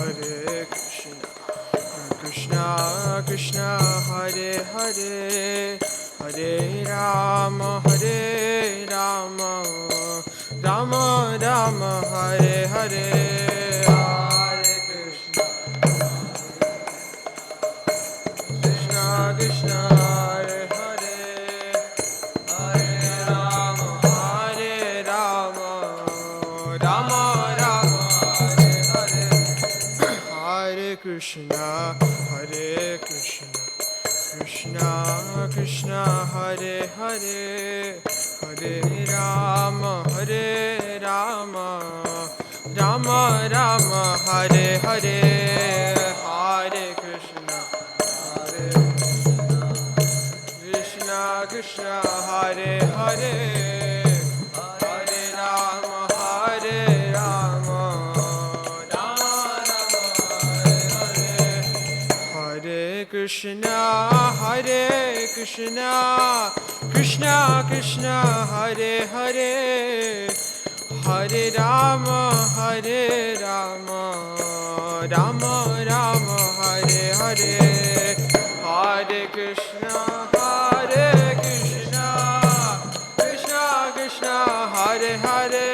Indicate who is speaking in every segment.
Speaker 1: Hare Krishna, Krishna Krishna, Hare Hare, Hare Rama, Rama Rama, Hare Hare. Hare Krishna, Krishna Krishna, Hare Hare, Hare Rama, Rama Rama, Hare Hare. Hare Krishna, Krishna Krishna, Hare Hare, Hare Rama, Rama Rama, Hare Hare. Hare Krishna, Krishna Krishna, Hare Hare, Hare Rama, Rama Rama, Hare Hare. Hare Krishna, Krishna Krishna, Hare Hare, Hare Rama, Rama Rama, Hare Hare. Hare Krishna, Krishna Krishna, Hare Hare,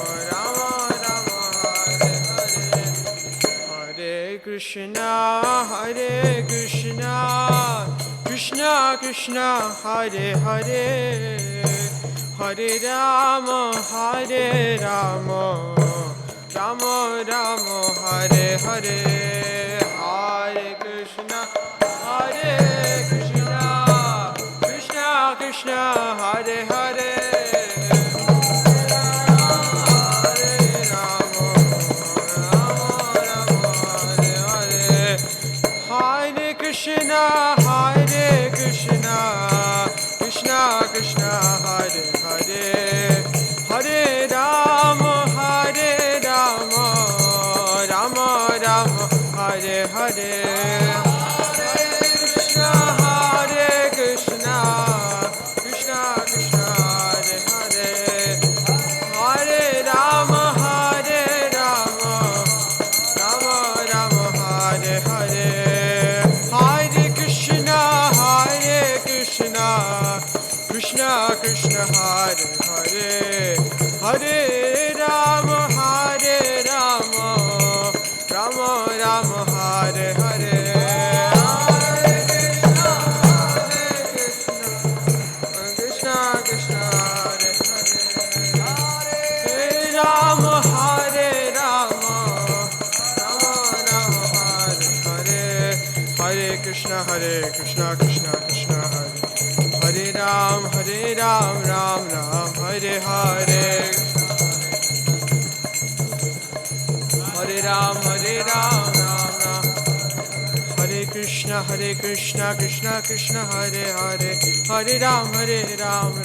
Speaker 1: Hare Rama, Rama Rama, Hare Hare. Hare Krishna, Krishna Krishna, Hare Hare, Hare Rama, Rama Rama, Hare Hare. Hare Krishna, Krishna Krishna, Hare Hare, Hare Rama, Rama Rama, Hare Hare. Hare Krishna, Krishna Krishna, Hare Hare, Hare Rama, Rama Rama, Hare Hare. Hare Krishna, Krishna Krishna, Hare Hare, Hare Rama, Rama Rama, Hare Hare. Hare Krishna, Krishna Krishna, Hare Hare, Hare Rama, Rama Rama, Hare Hare. Hare Krishna, Krishna Krishna, Hare Hare, Hare Rama, Rama Rama, Hare Hare. Hare Krishna, Krishna Krishna, Hare Ram, Ram Ram, Hare Hare. Hare Ram, Ram Ram, Hare Krishna, Krishna Krishna, Hare Hare, Hare Ram,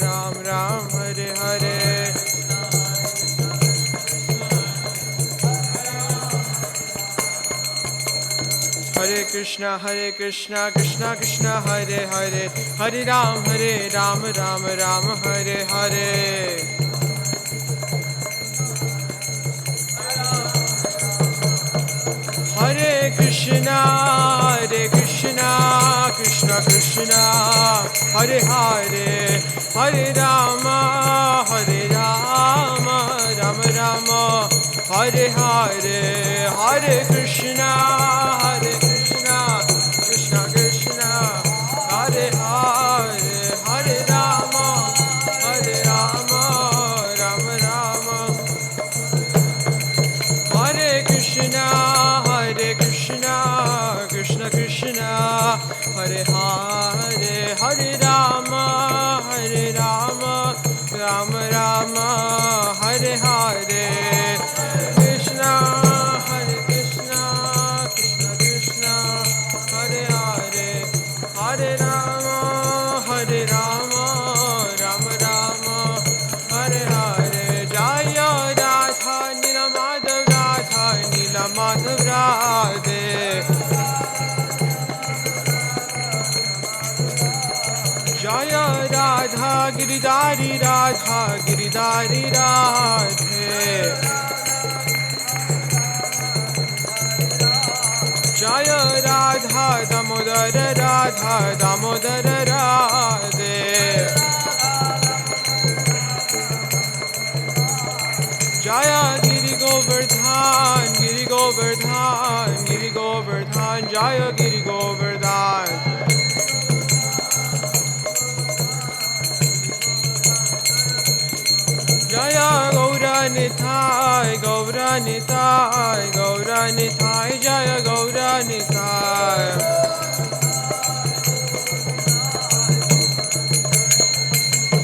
Speaker 1: Ram Ram, Hare Hare. Hare Krishna, Krishna Krishna, Hare Hare, Hare Ram, Ram Ram, Hare Hare. Hare Krishna, Krishna Krishna, Hare Hare, Hare Rama, Rama Rama, Hare Hare. Hare Krishna, Krishna Krishna, Hare Hare, Hare Rama, Rama Rama, Hare Krishna, Krishna Krishna, Hare Hare, Hare Rama, Rama Rama, Hare Hare. Krishna, Krishna Krishna, Hare Hare, Hare Rama, Rama Rama, Hare Hare. Jaya Radha Nila Madhav, Radha Nila Madhav, Radhe. Jaya Radha Giridhari Radha Giridhari Radhe Jaya Radha Damodara Radha Damodara Radhe Jaya Giri Govardhan Giri Govardhan Giri Govardhan Jaya Giri Govardhan Jaya Gaura Nitai Gaura Nitai Gaura Nitai Jaya Gaura Nitai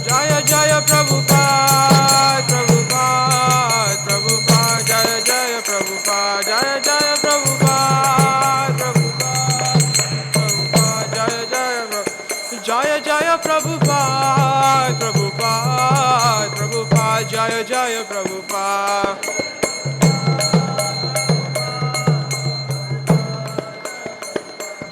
Speaker 1: Jaya Jaya Prabhupada Prabhupada Prabhupada Jaya Jaya Prabhupada Jaya Jaya Prabhupada Prabhupada Jaya Jaya Prabhupada Prabhupada Prabhupada Jaya Jaya Prabhupada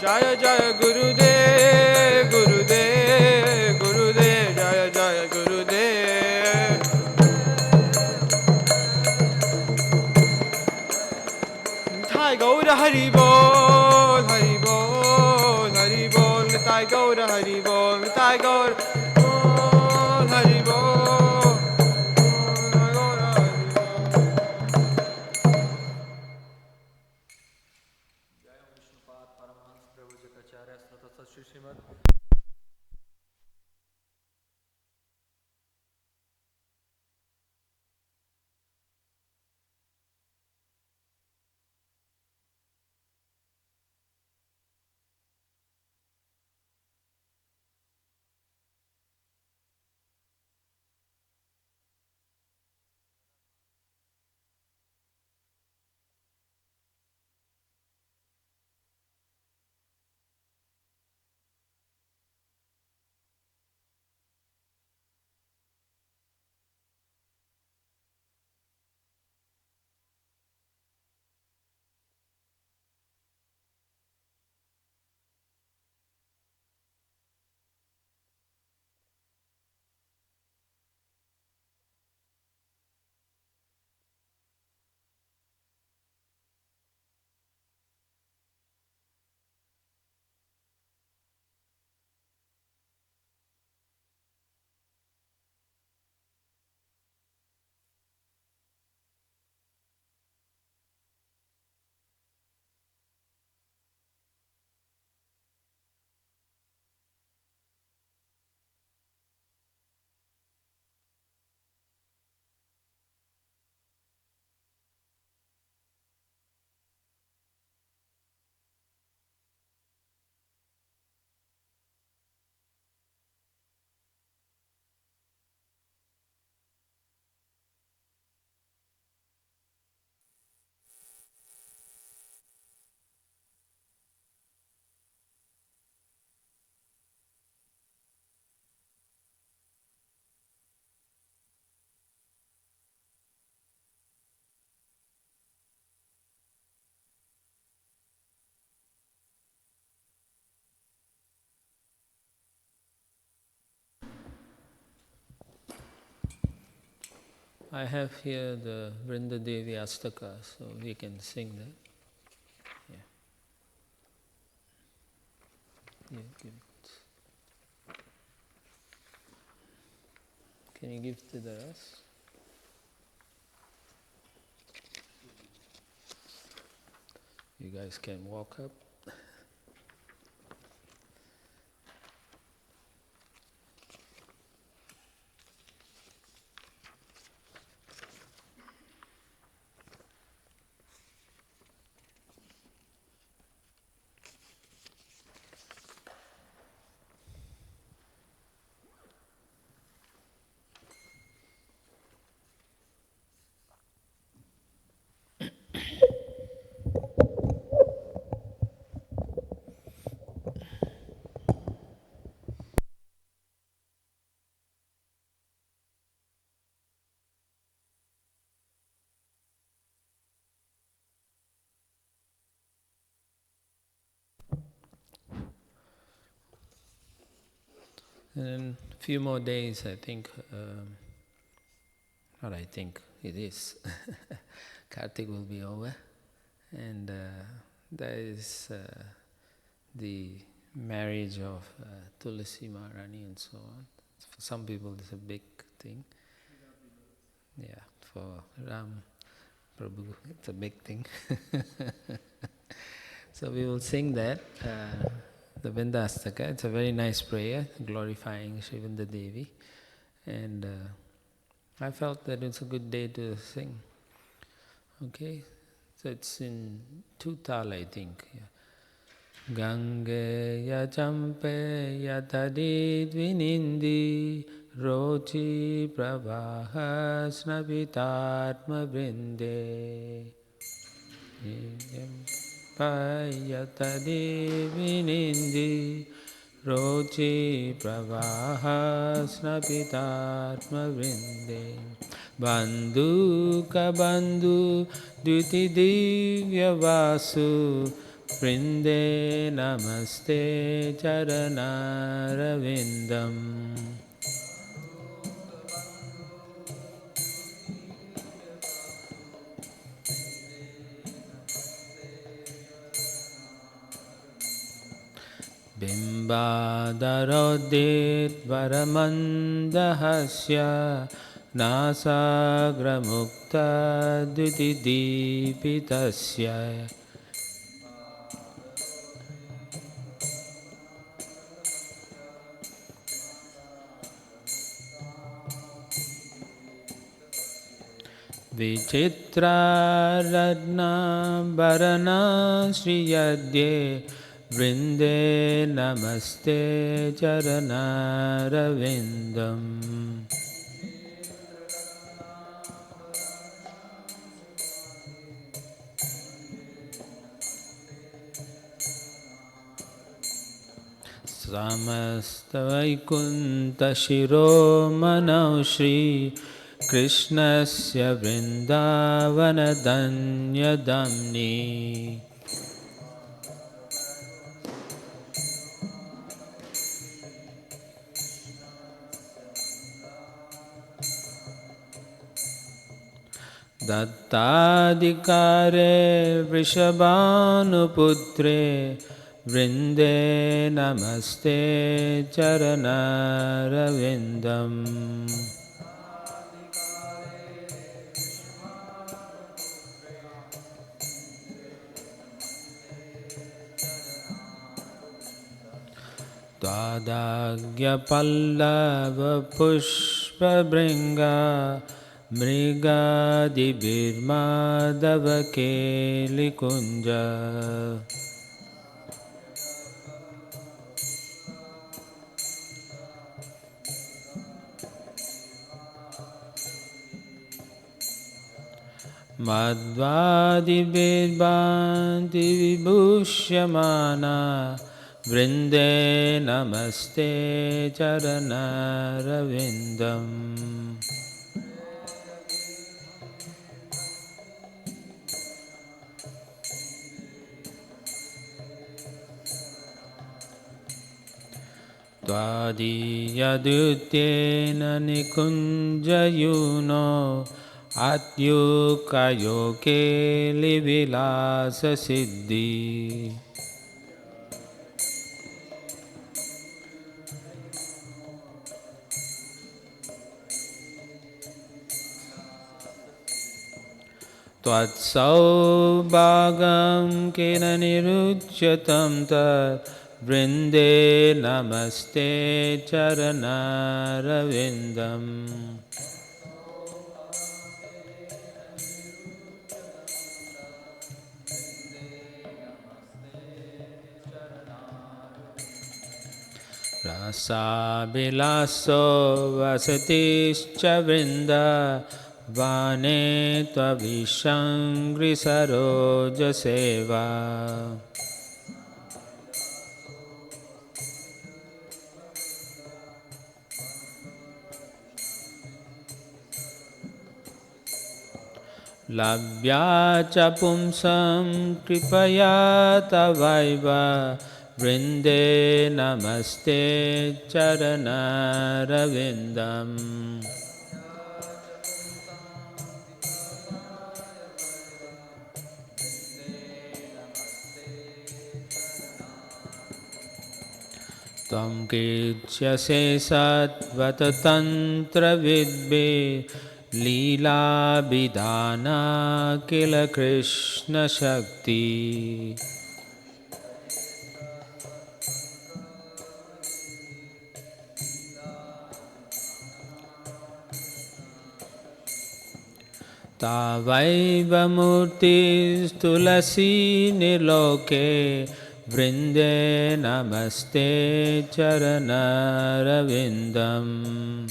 Speaker 1: Jaya Jaya Gurudev Gurudev Gurudev Jaya Jaya Gurudev Nitai Gaura Hari Bol Hari Bol Hari Bol Nitai Gaura Hari Bol Nitai Gaura Bol Hari Bol Nitai Gaura Hari Bol I have here the Vrinda Devi Astaka, so we can sing that. Yeah. Yeah, give it. Can you give to the rest? You guys can walk up.
Speaker 2: In a few more days, I think, not I think, it is, Kartik will be over. And there is the marriage of Tulasi Maharani and so on. For some people, it's a big thing. Yeah, for Ram Prabhu, it's a big thing. So we will sing that, the Vindastaka. It's a very nice prayer, glorifying Shivinda Devi. And I felt that it's a good day to sing. Okay, so it's in two tal, I think. Yeah. Gangeya Champeya Tadidvinindi Rochi Pravaha Snapitatma Vrinde Payatadivinindi Rochi Pravaha Snapitatma Vrinde Bandhu Kabandhu Duti Divya Vasu Vrinde Namaste Charanaravindam Bimbadarodit varamandahasya Nasagramukta dutidipitasya Vichitra radna bharana shriyadye Vrinde namaste charanaravindam Samastavaikuntha Shiromano Shri Krishnasya Vrindavana Danyadamni Dattadikare Vrishabhanuputre Vrinde Namaste Charanaravindam Tadagya Pallava Pushpa Bringa Mrigadi Birmadava Keli Kunja Madhvadi Birbanti Vibhushyamana Vrinde Namaste Charanaravindam Tvadiyadutyena nikunjayuno Atyukayoke livilasa siddhi Tvatsaubhagam kena niruchyatam tat Vrinde namaste charanaravindam Rasa bilaso vasatischa vrinda Vane tvavishangri saroja seva Labhya cha pumsam kripaya tavaiva Vrinde namaste charanaravindam. Tvam kirtyase sattvat tantra vidve Leela bidhana kila Krishna shakti. Tavaiva murtis tulasi niloke Vrinde namaste charanaravindam.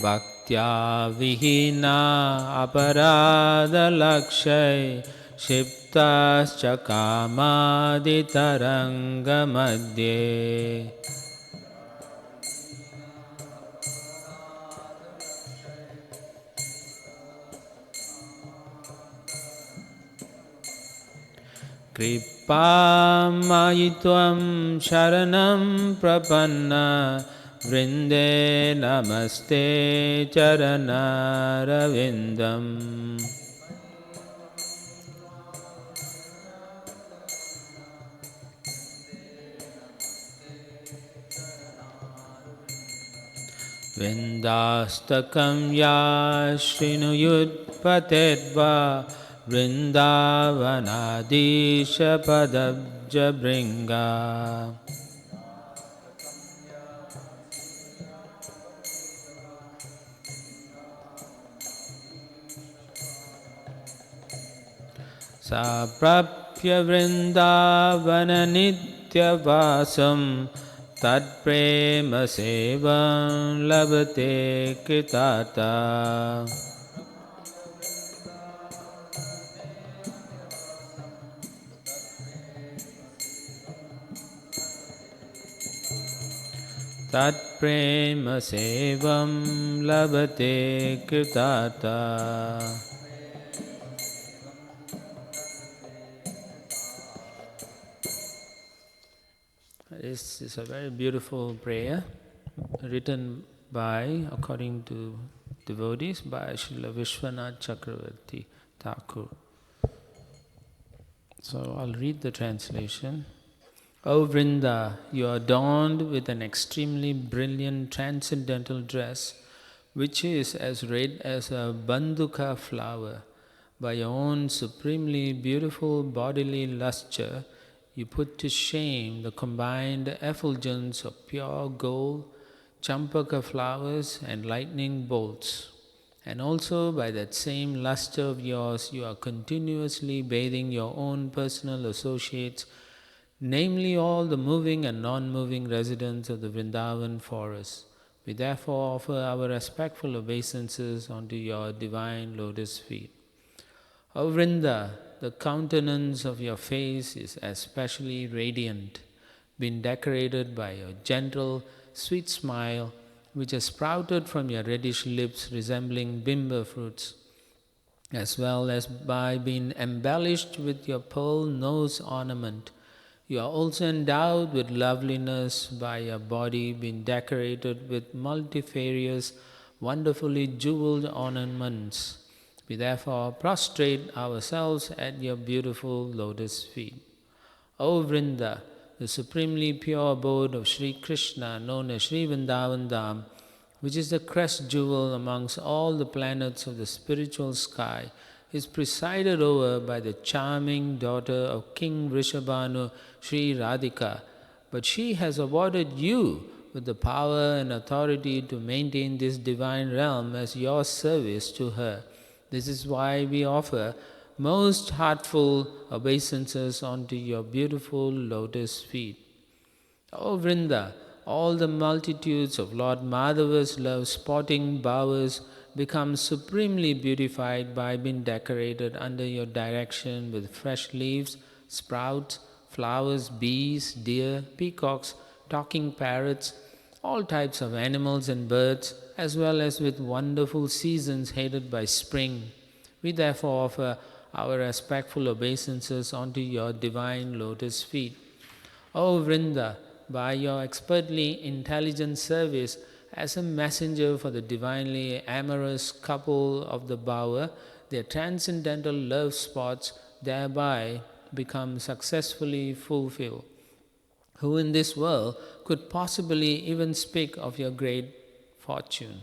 Speaker 2: Bhaktya vihina aparada lakshay Shiptascha kamaditaranga madhye. Kripāmayitvam sharanam prapanna Vrinde namaste charanaravindam. Vrindastakam ya srinuyutpatedva Vrindavanadisha padabja bringa. Saprapya vrindavana nitya vasam Tad prema sevam labate kritata. Tad prema sevam labate kritata. This is a very beautiful prayer written by, according to devotees, by Srila Vishwanath Chakravarti Thakur. So I'll read the translation. O Vrinda, you are adorned with an extremely brilliant transcendental dress, which is as red as a banduka flower. By your own supremely beautiful bodily lustre, you put to shame the combined effulgence of pure gold, champaka flowers and lightning bolts. And also by that same luster of yours, you are continuously bathing your own personal associates, namely all the moving and non-moving residents of the Vrindavan forest. We therefore offer our respectful obeisances unto your divine lotus feet. O Vrinda, the countenance of your face is especially radiant, being decorated by your gentle, sweet smile, which has sprouted from your reddish lips resembling bimba fruits, as well as by being embellished with your pearl nose ornament. You are also endowed with loveliness by your body being decorated with multifarious, wonderfully jeweled ornaments. We therefore prostrate ourselves at your beautiful lotus feet. O Vrinda, the supremely pure abode of Sri Krishna, known as Sri Vrindavan Dham, which is the crest jewel amongst all the planets of the spiritual sky, is presided over by the charming daughter of King Vrishabhanu, Sri Radhika. But she has awarded you with the power and authority to maintain this divine realm as your service to her. This is why we offer most heartful obeisances unto your beautiful lotus feet. O Vrinda, all the multitudes of Lord Madhava's love-spotting bowers become supremely beautified by being decorated under your direction with fresh leaves, sprouts, flowers, bees, deer, peacocks, talking parrots, all types of animals and birds, as well as with wonderful seasons headed by spring. We therefore offer our respectful obeisances unto your divine lotus feet. O Vrinda, by your expertly intelligent service as a messenger for the divinely amorous couple of the bower, their transcendental love spots thereby become successfully fulfilled. Who in this world could possibly even speak of your great fortune?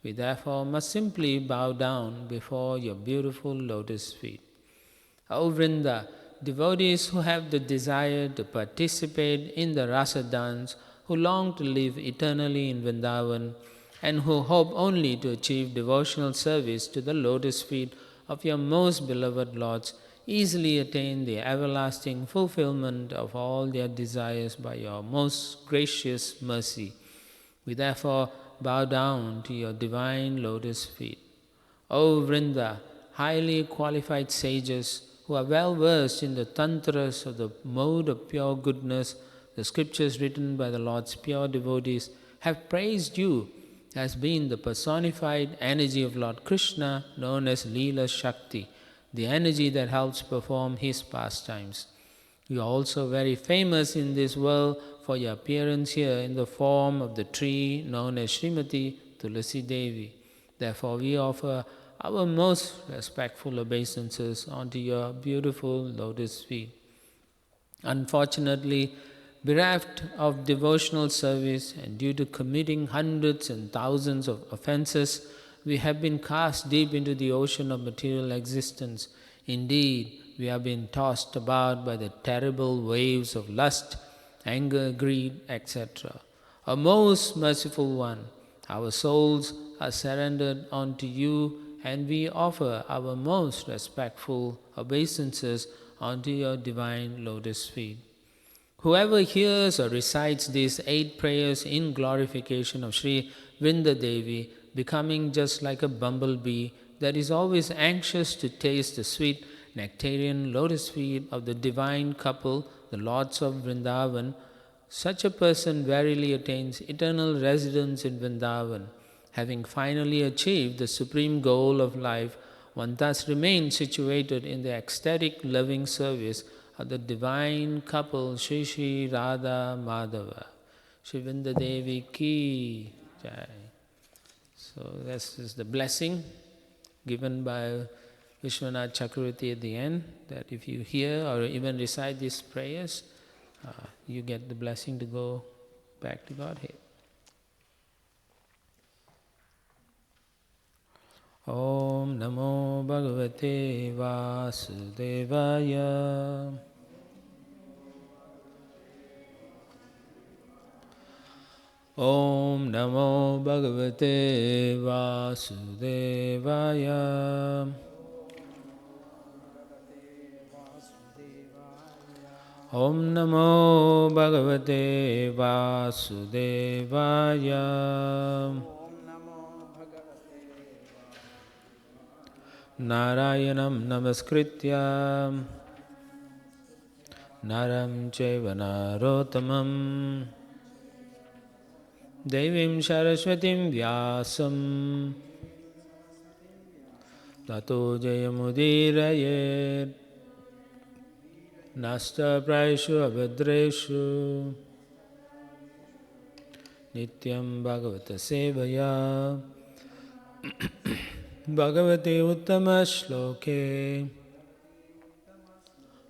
Speaker 2: We therefore must simply bow down before your beautiful lotus feet. O Vrinda, devotees who have the desire to participate in the rasa dance, who long to live eternally in Vrindavan, and who hope only to achieve devotional service to the lotus feet of your most beloved lords, easily attain the everlasting fulfillment of all their desires by your most gracious mercy. We therefore bow down to your divine lotus feet. O Vrinda, highly qualified sages who are well versed in the tantras of the mode of pure goodness, the scriptures written by the Lord's pure devotees, have praised you as being the personified energy of Lord Krishna, known as Leela Shakti, the energy that helps perform his pastimes. You are also very famous in this world for your appearance here in the form of the tree known as Srimati Tulasi Devi. Therefore, we offer our most respectful obeisances unto your beautiful lotus feet. Unfortunately, bereft of devotional service and due to committing hundreds and thousands of offenses, we have been cast deep into the ocean of material existence. Indeed, we have been tossed about by the terrible waves of lust, anger, greed, etc. O most merciful one, our souls are surrendered unto you, and we offer our most respectful obeisances unto your divine lotus feet. Whoever hears or recites these 8 prayers in glorification of Sri Vrinda Devi, becoming just like a bumblebee that is always anxious to taste the sweet nectarian lotus feet of the divine couple, the Lords of Vrindavan, such a person verily attains eternal residence in Vrindavan. Having finally achieved the supreme goal of life, one thus remains situated in the ecstatic loving service of the divine couple Shri Shri Radha Madhava. Shri Vrinda Devi ki jai. So this is the blessing given by Vishwanath Chakravarti at the end, that if you hear or even recite these prayers, you get the blessing to go back to Godhead. Om Namo Bhagavate Vasudevaya. Om Namo Bhagavate Vasudevaya. Om Namo Bhagavate Vasudevaya. Narayanam Namaskritya Naram Chaiva Narottamam Devim Saraswatim Vyasam Tato Jayamudirayet Nasta Praishu Abhadreshu Nityam Bhagavata Sevaya Bhagavate Uttama Shloke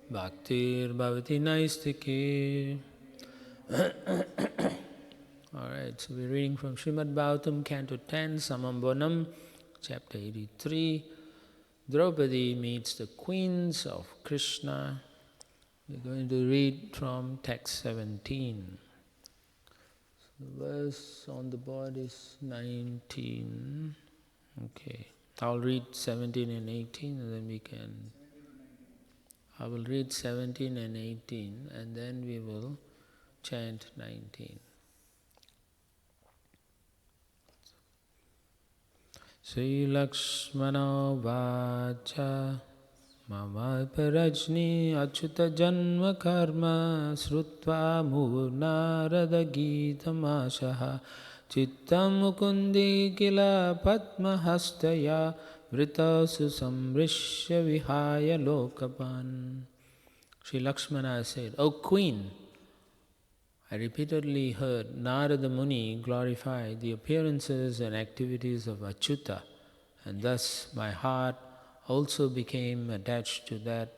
Speaker 2: Bhaktir Bhavati Naistike. Alright, so we're reading from Srimad Bhagavatam, Canto 10, Samambonam, Chapter 83. Draupadi meets the queens of Krishna. We're going to read from text 17. So the verse on the board is 19. Okay, I'll read 17 and 18 and then I will read 17 and 18 and then we will chant 19. Sri Lakshmana Vacha Mama Parajni Achyuta Janma Karma Srutva Murnarada Gita Mashaha Chittam mukundi kila padmahastaya vritasu samrishya vihaya lokapan. Sri Lakshmana said, O Queen, I repeatedly heard Narada Muni glorify the appearances and activities of Achyuta, and thus my heart also became attached to that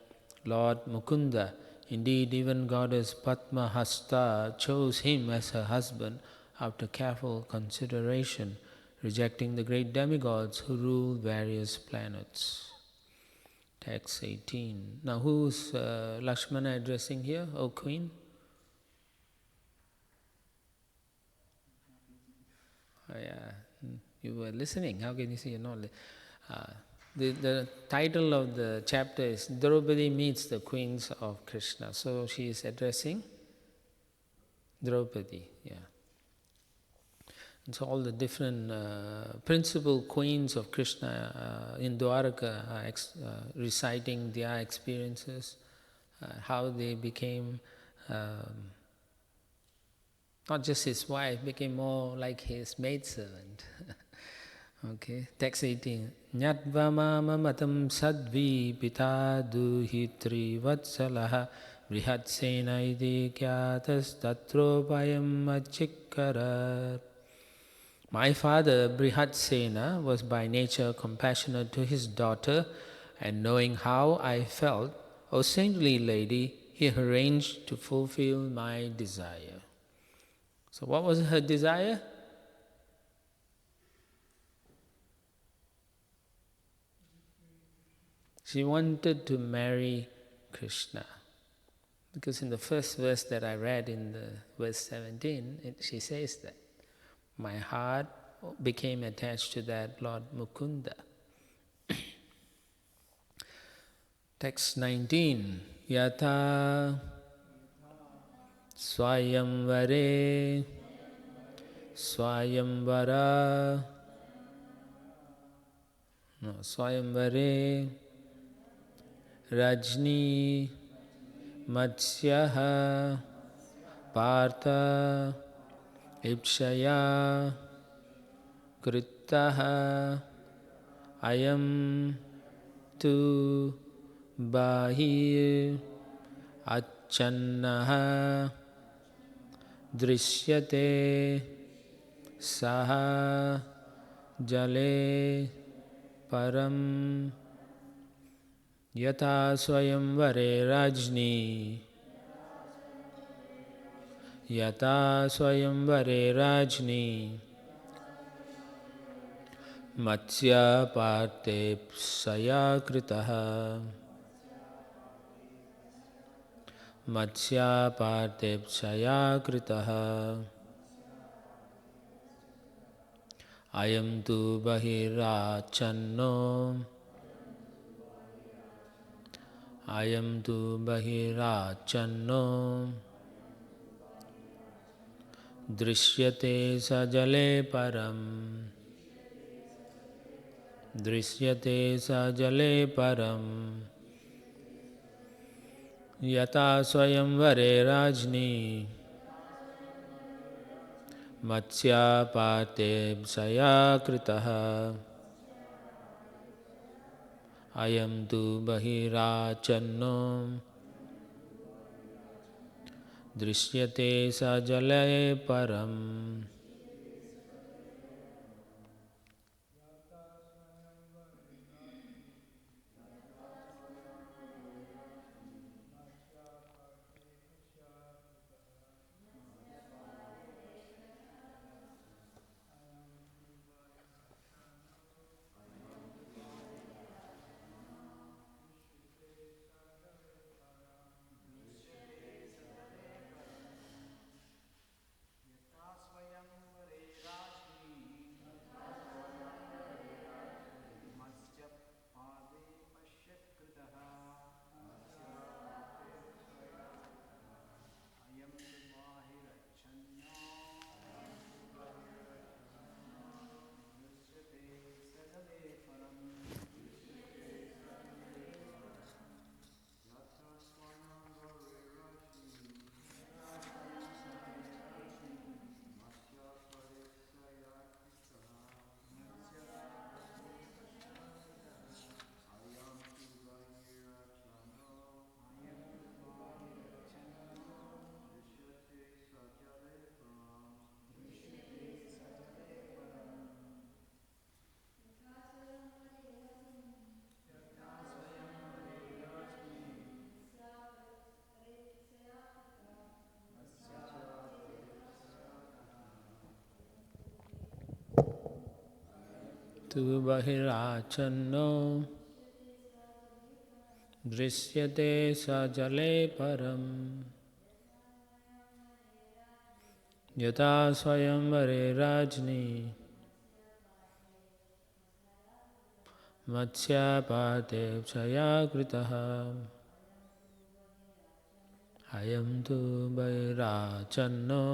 Speaker 2: Lord Mukunda. Indeed, even Goddess Padmahasta chose him as her husband after careful consideration, rejecting the great demigods who rule various planets. Text 18. Now who's Lakshmana addressing here, O Queen? Oh, yeah, you were listening. How can you see you're not the title of the chapter is Draupadi meets the queens of Krishna. So she is addressing Draupadi, yeah. And so all the different principal queens of Krishna in Dwaraka are reciting their experiences, how they became not just his wife, became more like his maidservant. Okay, text 18. Nyatva mama matam sadvi pita duhitri vatsalaha brihatsena iti kyatas tatropayam achikkarat. My father Brihatsena was by nature compassionate to his daughter, and knowing how I felt, O saintly lady, he arranged to fulfill my desire. So what was her desire? She wanted to marry Krishna. Because in the first verse that I read in the verse 17, she says that my heart became attached to that Lord Mukunda. Text 19. Yata Swayamvare Swayamvara Swayamvare Rajni Matsyaha Partha Ipshaya Krittaha Ayam Tu Bahir Achannaha Drishyate Saha Jale Param Yata Swayamvare Rajni Yata Swayamvare Rajni Matsya Parte Psaya Kritaha Matsya Parte Psaya Kritaha Ayam Tu Bahirachanno Ayam Tu Bahirachanno Drishyate Sajale Param Drishyate Sajale Param Yata Swayamvare Rajni Matsya Parte Psaya Kritaha Ayam Tu Bahirachanno Drishyate Sajale Param. tu bahirachanno drishyate sa jale param yata swayamvare rajni matsyapate chaya kritaha ayam tu bahirachanno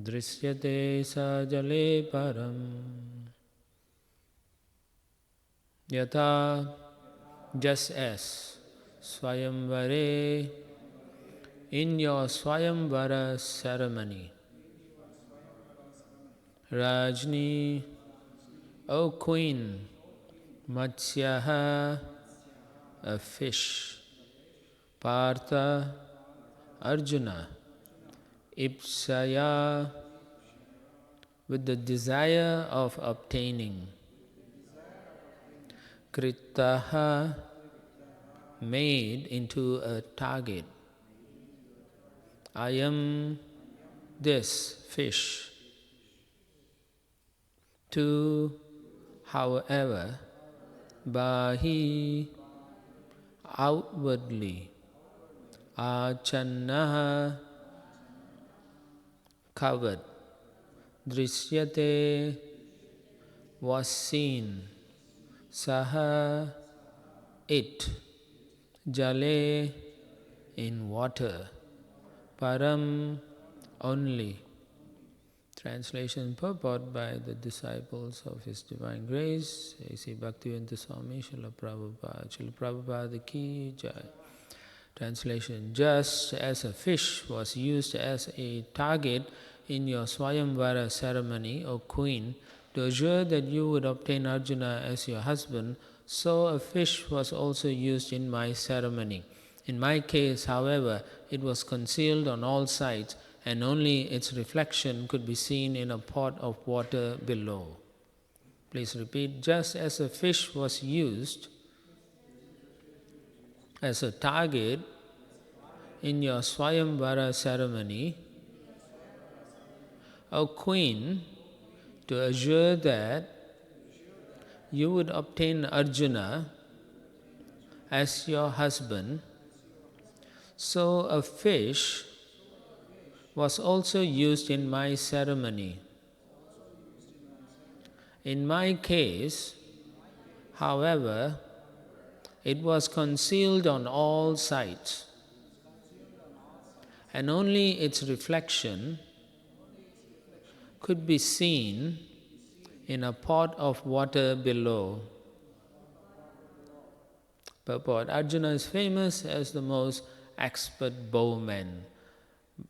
Speaker 2: drishyate sa jale param yata, just as swayamvare, in your swayamvara ceremony, Rajni, O queen, Matsyaha, a fish, Partha, Arjuna, Ipsaya, with the desire of obtaining, Kritaha, made into a target. I am this fish. To, however, Bahi, outwardly, Achannaha, covered, Drishyate, was seen, Saha, it, Jale, in water, Param, only. Translation purport by the disciples of His Divine Grace, A.C. Bhaktivedanta Swami Srila Prabhupada. Srila Prabhupada Ki Jai. Translation: just as a fish was used as a target in your Swayamvara ceremony, O Queen, to assure that you would obtain Arjuna as your husband, so a fish was also used in my ceremony. In my case, however, it was concealed on all sides, and only its reflection could be seen in a pot of water below. Please repeat. Just as a fish was used as a target in your Swayamvara ceremony, O Queen, to assure that you would obtain Arjuna as your husband, so a fish was also used in my ceremony. In my case, however, it was concealed on all sides, and only its reflection could be seen in a pot of water below. Purport: Arjuna is famous as the most expert bowman.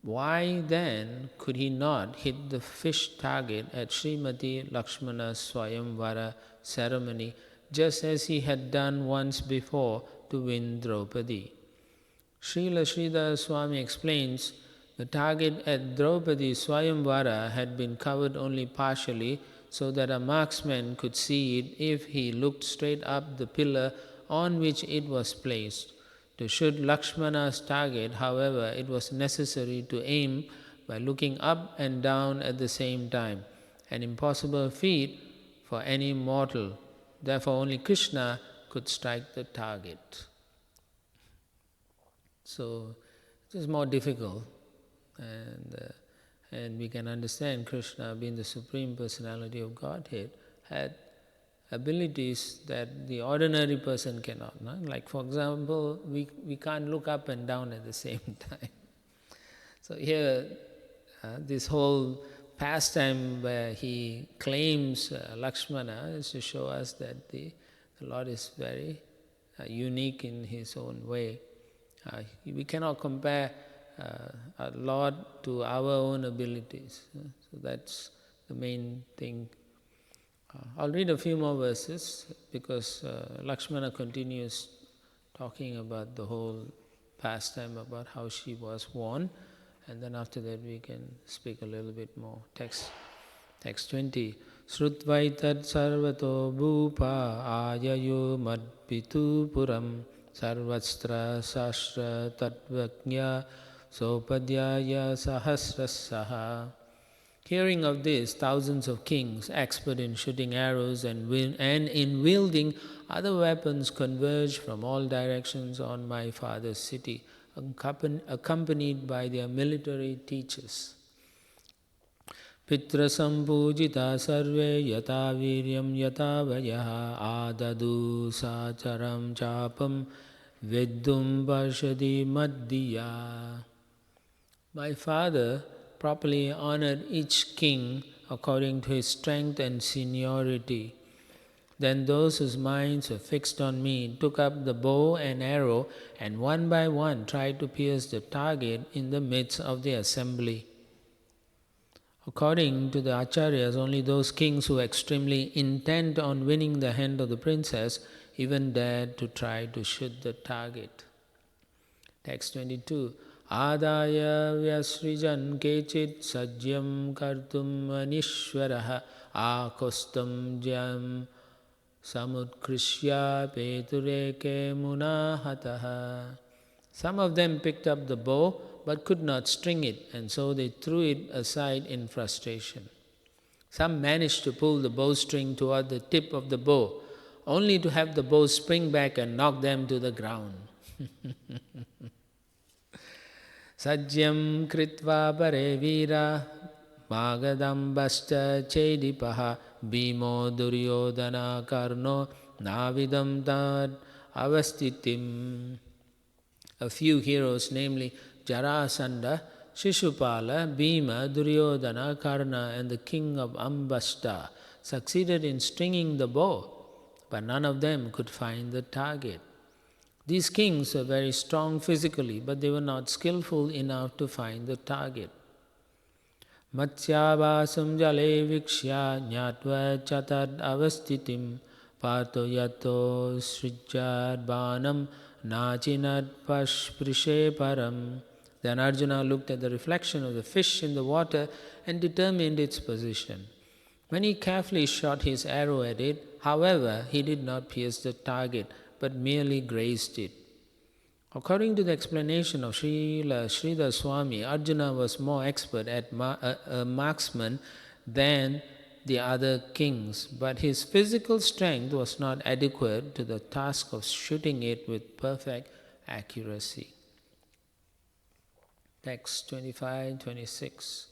Speaker 2: Why then could he not hit the fish target at Srimati Lakshmana's Swayamvara ceremony, just as he had done once before to win Draupadi? Srila Sridhar Swami explains, the target at Draupadi's Swayamvara had been covered only partially, so that a marksman could see it if he looked straight up the pillar on which it was placed. To shoot Lakshmana's target, however, it was necessary to aim by looking up and down at the same time, an impossible feat for any mortal. Therefore, only Krishna could strike the target. So, it is more difficult, and we can understand Krishna, being the Supreme Personality of Godhead, had abilities that the ordinary person cannot. No? Like, for example, we can't look up and down at the same time. So here, this whole pastime where he claims Lakshmana is to show us that the Lord is very unique in His own way. We cannot compare our Lord to our own abilities. So that's the main thing. I'll read a few more verses because Lakshmana continues talking about the whole pastime, about how she was won, and then after that we can speak a little bit more. Text 20. Srutvaitat sarvato bhupa ayayo madpitu puram sarvastra sashra tatvajna sopadhyaya sahasrasaha Hearing of this, thousands of kings, expert in shooting arrows and in wielding other weapons, converged from all directions on my father's city, accompanied by their military teachers. Pitra sambhujita sarve yata viryam yata vayaha adadu sacharam chapam viddum varshadi madhya. My father properly honored each king according to his strength and seniority. Then those whose minds were fixed on me took up the bow and arrow and one by one tried to pierce the target in the midst of the assembly. According to the acharyas, only those kings who were extremely intent on winning the hand of the princess even dared to try to shoot the target. Text 22. Adaya vyasrijan kechit sajyam kartum anishwaraha akostam jam samutkrishya petureke munahataha. Some of them picked up the bow but could not string it, and so they threw it aside in frustration. Some managed to pull the bowstring toward the tip of the bow, only to have the bow spring back and knock them to the ground. Sajyam kritva pare vira magadambascha chedipaha bhimo duryodhana karno navidam tad avastitim. A few heroes, namely Jarasandha, Shishupala, Bhima, Duryodhana, Karna and the king of Ambasta, succeeded in stringing the bow, but none of them could find the target. These kings were very strong physically, but they were not skillful enough to find the target. Matsyabhasam jale vikshya nyatva chatad avastitim parto yato srijjad banam nachinat pashprishe param. Then Arjuna looked at the reflection of the fish in the water and determined its position. When he carefully shot his arrow at it, however, he did not pierce the target, but merely grazed it. According to the explanation of Srila Sridhar Swami, Arjuna was more expert at marksman than the other kings, but his physical strength was not adequate to the task of shooting it with perfect accuracy. Text 25-26.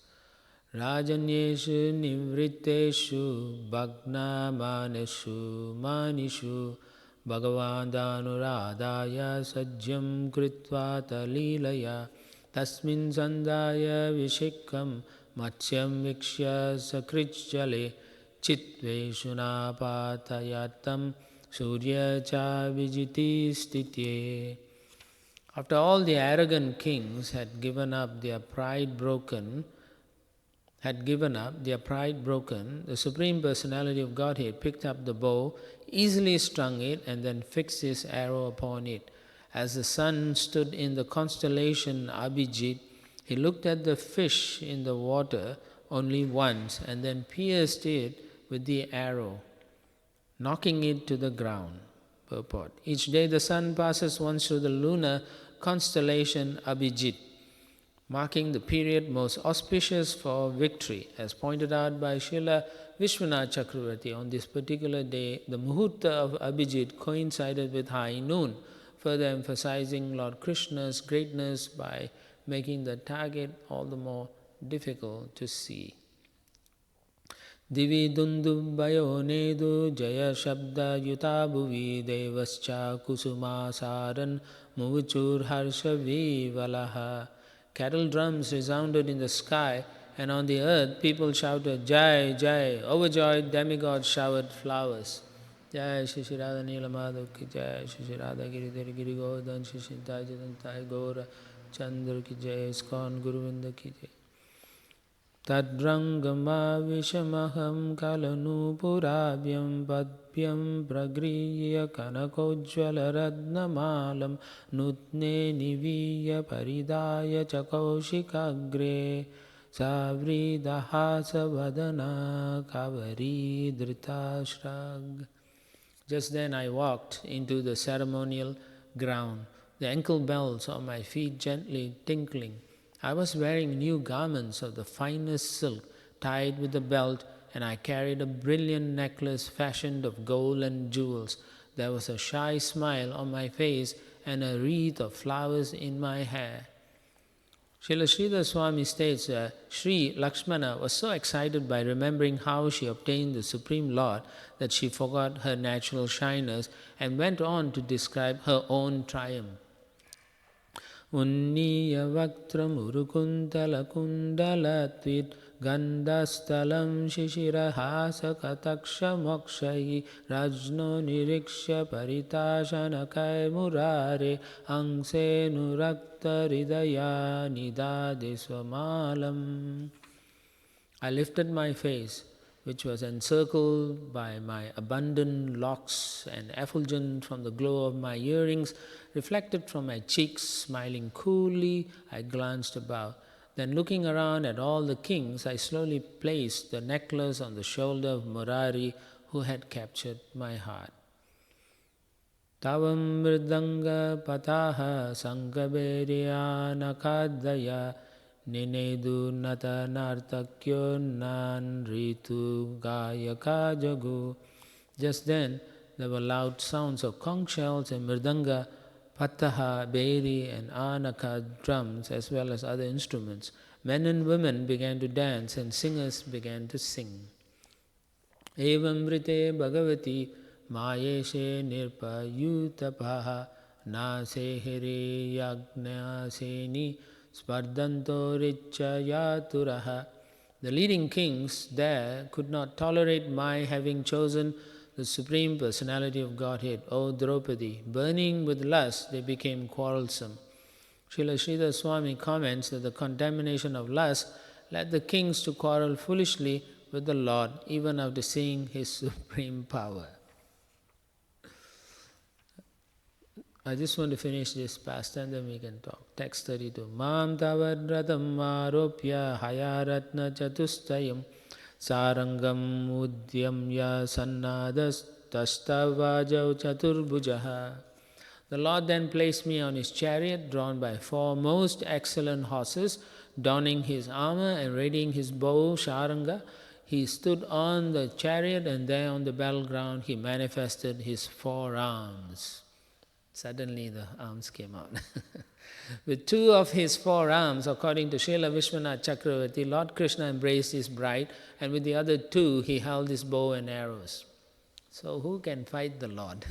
Speaker 2: Rajanyeshu nivritteshu bhagna maneshu manishu Bhagavandanuradhaya sajjam kritva talilaya tasmin sandhaya vishikkam matsyam vikshya sakritjale chitveshunapatayatam surya cha vijiti stitye. After all the arrogant kings had given up, their pride broken, the Supreme Personality of Godhead picked up the bow, easily strung it, and then fixed his arrow upon it. As the sun stood in the constellation Abhijit, he looked at the fish in the water only once and then pierced it with the arrow, knocking it to the ground. Purport. Each day the sun passes once through the lunar constellation Abhijit, marking the period most auspicious for victory. As pointed out by Srila Vishwanath Chakravarti, on this particular day, the Muhurta of Abhijit coincided with high noon, further emphasizing Lord Krishna's greatness by making the target all the more difficult to see. Divi dundubhayo nedu jaya shabda yuta bhuvi devascha kusuma saran muvuchur harsha vivalaha. Cattle drums resounded in the sky, and on the earth people shouted, Jai, Jai. Overjoyed demigods showered flowers. Jai Shri Shri Radha Nila Madhav ki Jai, Shri Shri Radha Giridhari Giri Govardhan, Shri Shri Jajantai Gaura Chandra ki Jai, Iskcon Guruvinda ki Jai. Tadrangama vishamaham kalanu purabhyam padpyam pragriya kanakojjvala radnamalam nutne niviya paridaya chakaushikagre savridahasa vadana kavari dhritashrag. Just then I walked into the ceremonial ground, the ankle bells on my feet gently tinkling. I was wearing new garments of the finest silk, tied with a belt, and I carried a brilliant necklace fashioned of gold and jewels. There was a shy smile on my face and a wreath of flowers in my hair. Srila Sridhar Swami states that Sri Lakshmana was so excited by remembering how she obtained the Supreme Lord that she forgot her natural shyness and went on to describe her own triumph. Unniya Vaktram Urukuntala Kundala Tvit Gandhastalam Shishirahasa Kataksha Mokshayi Rajno Niriksha Paritashana Kai Murare Angse Nurakta Ridaya Nidade Swamalam. I lifted my face, which was encircled by my abundant locks and effulgent from the glow of my earrings, reflected from my cheeks. Smiling coolly, I glanced about. Then looking around at all the kings, I slowly placed the necklace on the shoulder of Murari, who had captured my heart. Tavam mridanga pataha sankaberya nakadaya Ninedu nata nartakyo nan ritu gayaka jagu. Just then, there were loud sounds of conch shells and mridanga, pataha, beri, and anaka drums, as well as other instruments. Men and women began to dance, and singers began to sing. Evam rite bhagavati mayeshe nirpayutapaha nase hiri yagna seni Spardanto richa yaturaha. The leading kings there could not tolerate my having chosen the Supreme Personality of Godhead, O Draupadi. Burning with lust, they became quarrelsome. Srila Sridhar Swami comments that the contamination of lust led the kings to quarrel foolishly with the Lord, even after seeing His supreme power. I just want to finish this past and then we can talk. Text 32. Mam tavad ratam aropya hayaratna chatustayam sarangam udyamya sannadas tastavajau chaturbujaha. The Lord then placed me on His chariot drawn by 4 most excellent horses, donning His armor and readying His bow Sharanga. He stood on the chariot, and there on the battleground He manifested His 4 arms. Suddenly the arms came out. With 2 of His 4 arms, according to Srila Vishwanath Chakravarti, Lord Krishna embraced His bride, and with the other 2 He held His bow and arrows. So who can fight the Lord?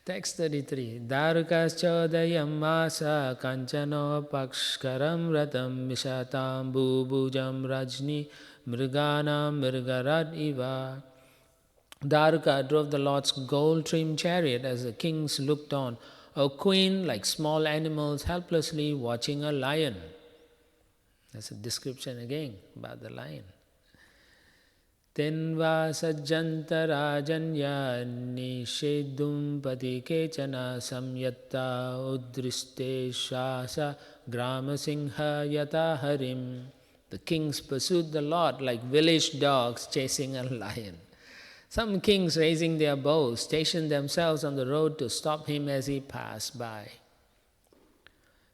Speaker 2: Text 33. Darukas chodayam masa kanchano pakshkaram ratam mishatam bubujam rajni mriganam mrigarad iva. Daruka drove the Lord's gold-trimmed chariot as the kings looked on, a queen like small animals helplessly watching a lion. That's a description again about the lion. Tenva sajjanta rajanya nishedum patikechana samyatta udriste shasa grama singha yata harim. The kings pursued the Lord like village dogs chasing a lion. Some kings, raising their bows, stationed themselves on the road to stop him as he passed by.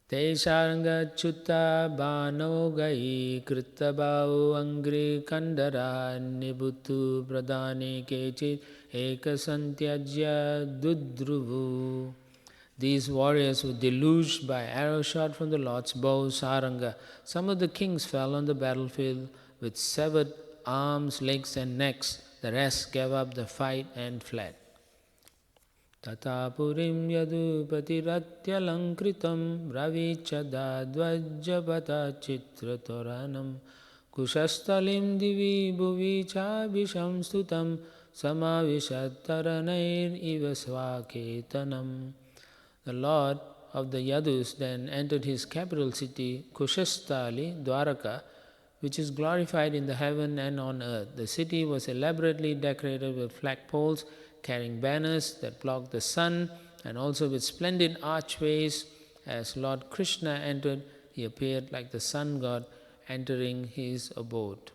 Speaker 2: Te sharanga chutta bano gai krittabau angri kandara nibutu pradane kechit ekasantyajya dudruvu. These warriors were deluged by arrow shot from the Lord's bow saranga. Some of the kings fell on the battlefield with severed arms, legs and necks. The rest gave up the fight and fled. Tata purim yadupati ratyalankritam ravichada dvajjapata chitratoranam kushastalim divi bhuvi chabhisham stutam samavishattaranair iva svaketanam. The Lord of the Yadus then entered his capital city Kushastali, Dwaraka, which is glorified in the heaven and on earth. The city was elaborately decorated with flagpoles carrying banners that blocked the sun, and also with splendid archways. As Lord Krishna entered, he appeared like the sun god entering his abode.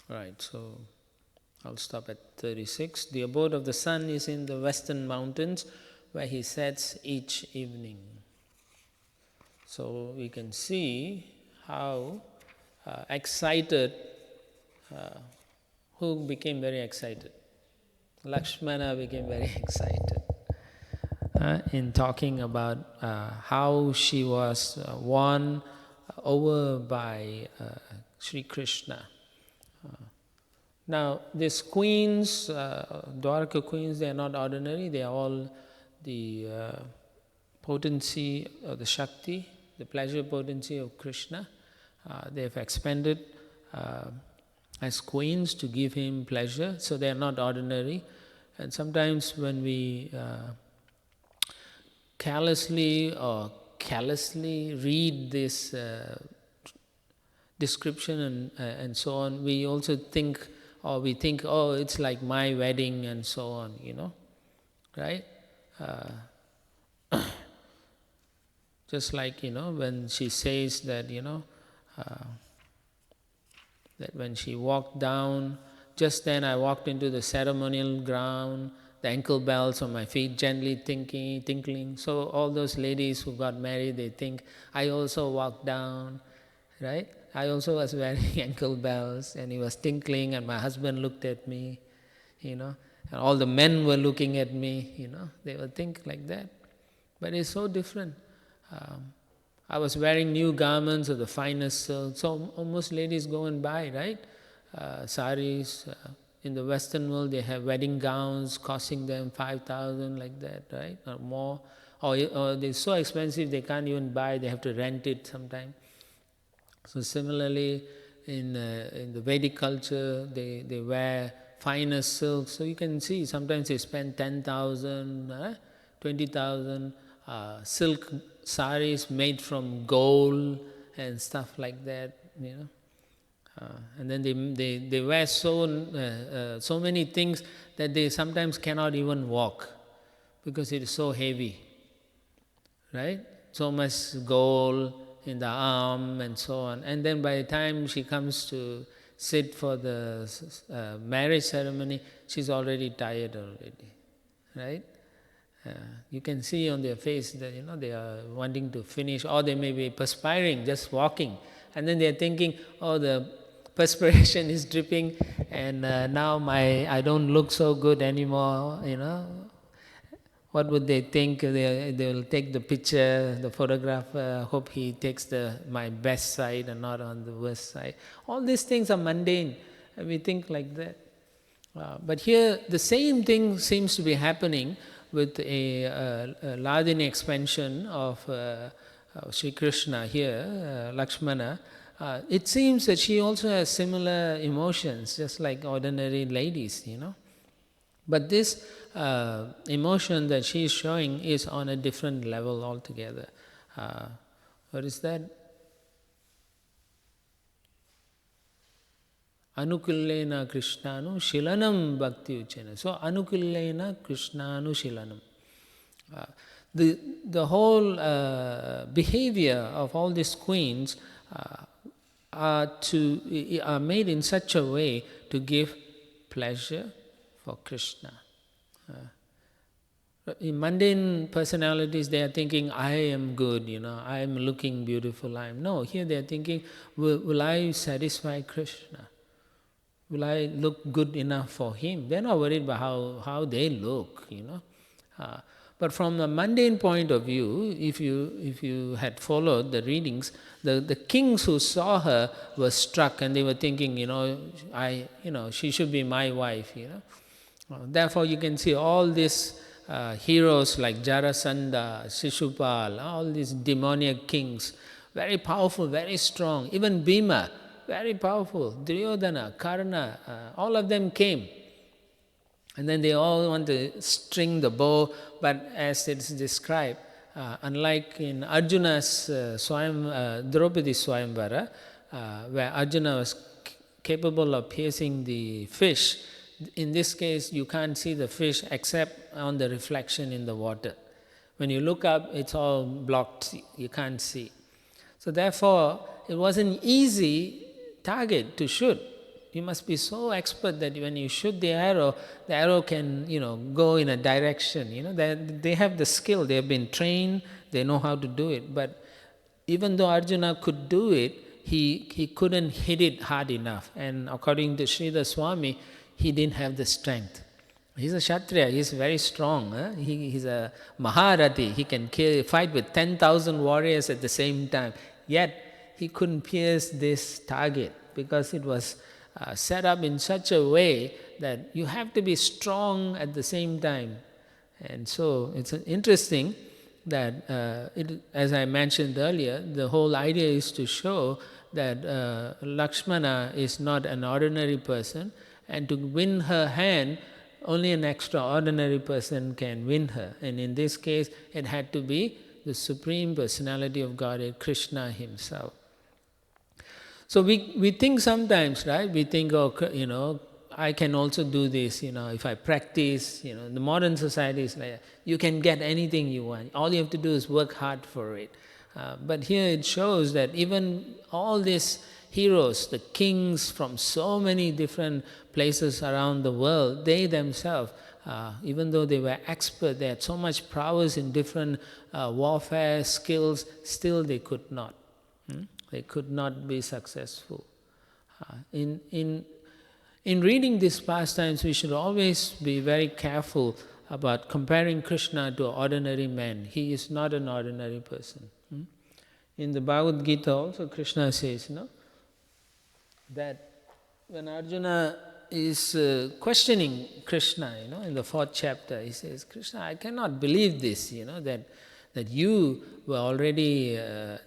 Speaker 2: Right, so I'll stop at 36. The abode of the sun is in the western mountains, where he sets each evening. So we can see how excited, who became very excited? Lakshmana became very excited in talking about how she was won over by Sri Krishna. Now, these queens, Dwarka queens, they are not ordinary. They are all the potency of the Shakti, the pleasure potency of Krishna. They have expanded as queens to give him pleasure, so they are not ordinary. And sometimes when we carelessly read this description and so on, we also think, oh, it's like my wedding and so on, right? Just like, when she says that, that when she walked down, just then I walked into the ceremonial ground, the ankle bells on my feet gently tinkling. So all those ladies who got married, they think, I also walked down, right? I also was wearing ankle bells and it was tinkling and my husband looked at me, and all the men were looking at me, they would think like that. But it's so different. I was wearing new garments of the finest silk. So most ladies go and buy, right? Saris. In the Western world, they have wedding gowns costing them 5,000 like that, right? Or more. Or they're so expensive they can't even buy. They have to rent it sometime. So similarly, in the Vedic culture, they wear finest silk. So you can see sometimes they spend 10,000, 20,000 silk saris made from gold and stuff like that, and then they wear so many things that they sometimes cannot even walk because it is so heavy, right? So much gold in the arm and so on. And then by the time she comes to sit for the marriage ceremony, she's already tired already, right? You can see on their face that they are wanting to finish, or they may be perspiring just walking, and then they are thinking, oh, the perspiration is dripping, and now I don't look so good anymore. What would they think? They will take the picture, the photographer. Hope he takes my best side and not on the worst side. All these things are mundane, and we think like that. But here, the same thing seems to be happening with a Ladini expansion of Sri Krishna here, Lakshmana. It seems that she also has similar emotions, just like ordinary ladies, But this emotion that she is showing is on a different level altogether. What is that? Anukullena Krishnanu Shilanam Bhakti Uchena. So Anukullena Krishnanu Shilanam. The whole behavior of all these queens are made in such a way to give pleasure for Krishna. In mundane personalities, they are thinking, I am good, I am looking beautiful, No, here they are thinking, will I satisfy Krishna? Will I look good enough for him? They're not worried about how they look, But from the mundane point of view, if you had followed the readings, the kings who saw her were struck and they were thinking, she should be my wife, Therefore, you can see all these heroes like Jarasandha, Shishupal, all these demoniac kings, very powerful, very strong. Even Bhima, very powerful. Duryodhana, Karna, all of them came. And then they all want to string the bow, but as it's described, unlike in Arjuna's Draupadi Swayamvara, where Arjuna was capable of piercing the fish, in this case you can't see the fish except on the reflection in the water. When you look up, it's all blocked, you can't see. So therefore, it was an easy target to shoot. You must be so expert that when you shoot the arrow can, go in a direction. They have the skill, they have been trained, they know how to do it. But even though Arjuna could do it, he couldn't hit it hard enough. And according to Sridhar Swami, he didn't have the strength. He's a Kshatriya, he's very strong. He's a Maharati, he can fight with 10,000 warriors at the same time. Yet, he couldn't pierce this target because it was set up in such a way that you have to be strong at the same time. And so, it's interesting that, as I mentioned earlier, the whole idea is to show that Lakshmana is not an ordinary person, and to win her hand, only an extraordinary person can win her. And in this case, it had to be the Supreme Personality of Godhead, Krishna himself. So we think sometimes, right? We think, I can also do this, if I practice, the modern society is like, you can get anything you want. All you have to do is work hard for it. But here it shows that even all these heroes, the kings from so many different places around the world, they themselves, even though they were expert, they had so much prowess in different warfare skills, still they could not. They could not be successful. In reading these pastimes, we should always be very careful about comparing Krishna to an ordinary man. He is not an ordinary person. In the Bhagavad Gita also, Krishna says, that when Arjuna is questioning Krishna, in the 4th chapter, he says, Krishna, I cannot believe this, that you were already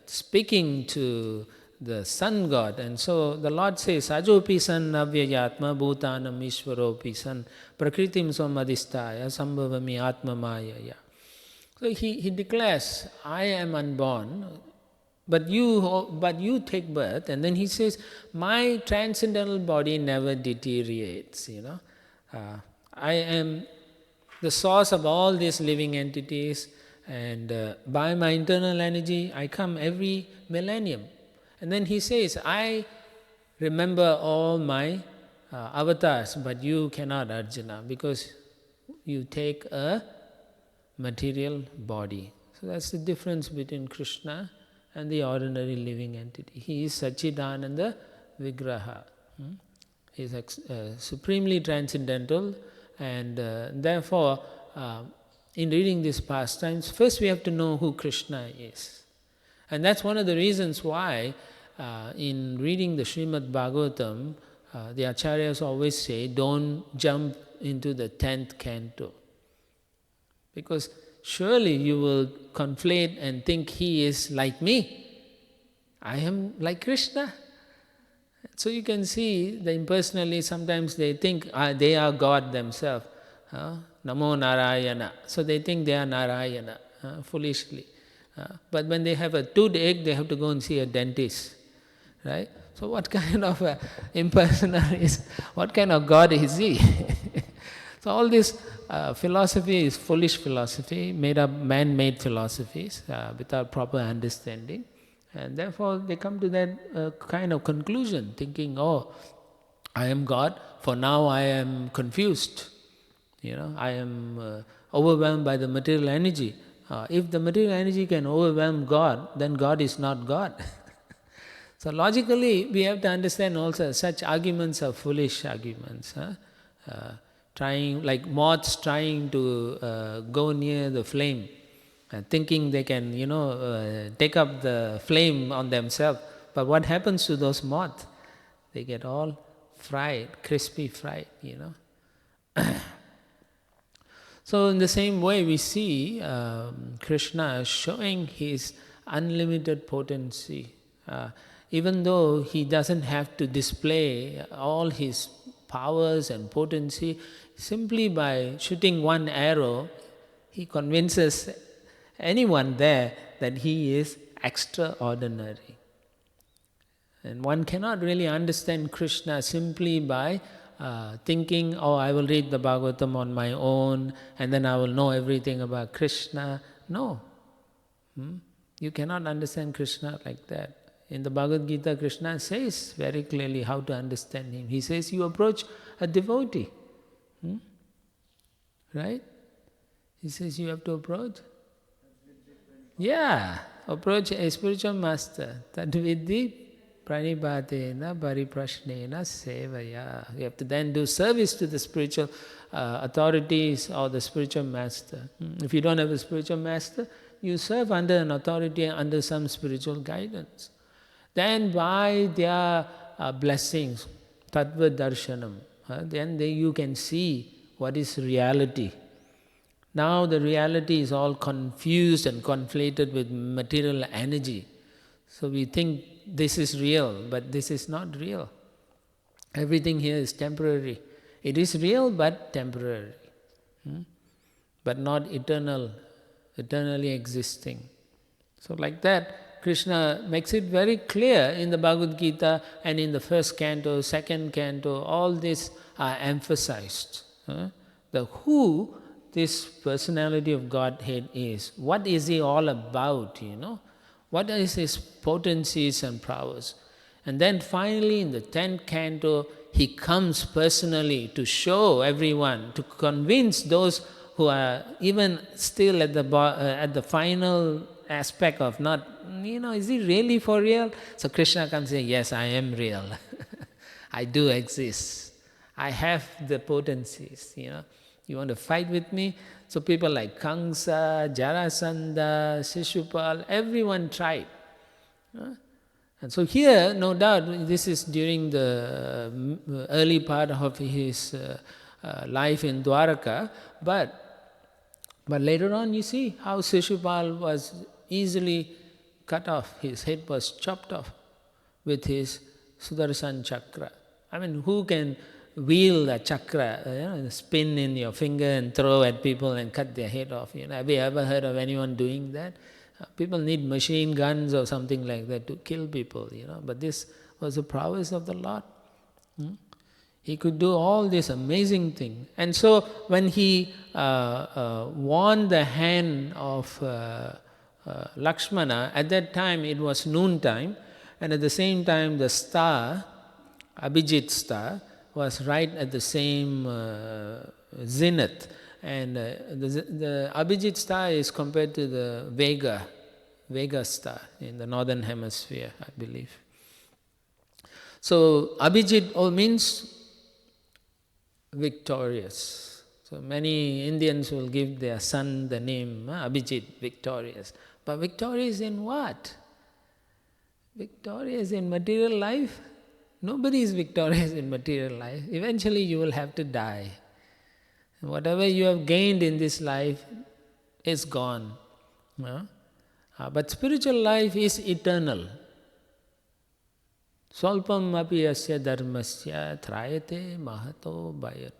Speaker 2: speaking to the sun god. And so the Lord says, Ajopi san avyayatma bhutanam ishvaropi san prakritim swamadhistaya sambhavami atma mayaya. So he declares, I am unborn, but you take birth. And then he says, my transcendental body never deteriorates, I am the source of all these living entities, and by my internal energy, I come every millennium. And then he says, I remember all my avatars, but you cannot, Arjuna, because you take a material body. So that's the difference between Krishna and the ordinary living entity. He is Satchidananda Vigraha. He is supremely transcendental, and therefore, in reading these pastimes, first we have to know who Krishna is. And that's one of the reasons why in reading the Srimad Bhagavatam, the acharyas always say, don't jump into the 10th canto. Because surely you will conflate and think he is like me. I am like Krishna. So you can see the impersonally, sometimes they think they are God themselves. Namo Narayana. So they think they are Narayana, foolishly. But when they have a toothache, they have to go and see a dentist. Right? So what kind of impersonal is, what kind of God is he? So all this philosophy is foolish philosophy, made up man-made philosophies without proper understanding. And therefore they come to that kind of conclusion, thinking, oh, I am God, for now I am confused. I am overwhelmed by the material energy. If the material energy can overwhelm God, then God is not God. So logically, we have to understand also such arguments are foolish arguments. Like moths trying to go near the flame, thinking they can, take up the flame on themselves. But what happens to those moths? They get all fried, crispy fried, So in the same way, we see Krishna showing his unlimited potency. Even though he doesn't have to display all his powers and potency, simply by shooting one arrow, he convinces anyone there that he is extraordinary. And one cannot really understand Krishna simply by thinking, oh, I will read the Bhagavatam on my own and then I will know everything about Krishna. No. You cannot understand Krishna like that. In the Bhagavad Gita, Krishna says very clearly how to understand him. He says, you approach a devotee. Right? He says you have to approach. Yeah, approach a spiritual master. Tadvidhi pranipatena pariprashnena sevaya. You have to then do service to the spiritual authorities or the spiritual master. If you don't have a spiritual master, you serve under an authority, under some spiritual guidance. Then by their blessings, tattva darshanam, then you can see what is reality. Now the reality is all confused and conflated with material energy. So we think this is real, but this is not real. Everything here is temporary. It is real but temporary, but not eternal, eternally existing. So like that, Krishna makes it very clear in the Bhagavad Gita, and in the first canto, second canto, all this are emphasized. The who this personality of Godhead is. What is he all about, What is his potencies and powers? And then finally in the 10th canto, he comes personally to show everyone, to convince those who are even still at the final aspect of not, is he really for real? So Krishna can say, yes, I am real. I do exist. I have the potencies, You want to fight with me? So people like Kamsa, Jarasandha, Shishupal, everyone tried. And so here, no doubt, this is during the early part of his life in Dwaraka, but later on you see how Shishupal was easily cut off, his head was chopped off with his Sudarshan chakra. I mean, who can wheel a chakra, spin in your finger and throw at people and cut their head off? Have you ever heard of anyone doing that? People need machine guns or something like that to kill people, But this was the prowess of the Lord. He could do all this amazing thing. And so when he won the hand of Lakshmana, at that time it was noon time, and at the same time the star, Abhijit star, was right at the same zenith. And the Abhijit star is compared to the Vega star in the northern hemisphere, I believe. So Abhijit all means victorious. So many Indians will give their son the name Abhijit, victorious. But victorious in what? Victorious in material life? Nobody is victorious in material life. Eventually you will have to die. Whatever you have gained in this life is gone. But spiritual life is eternal. Swalpam api asya dharmasya thrayate mahato bhayat.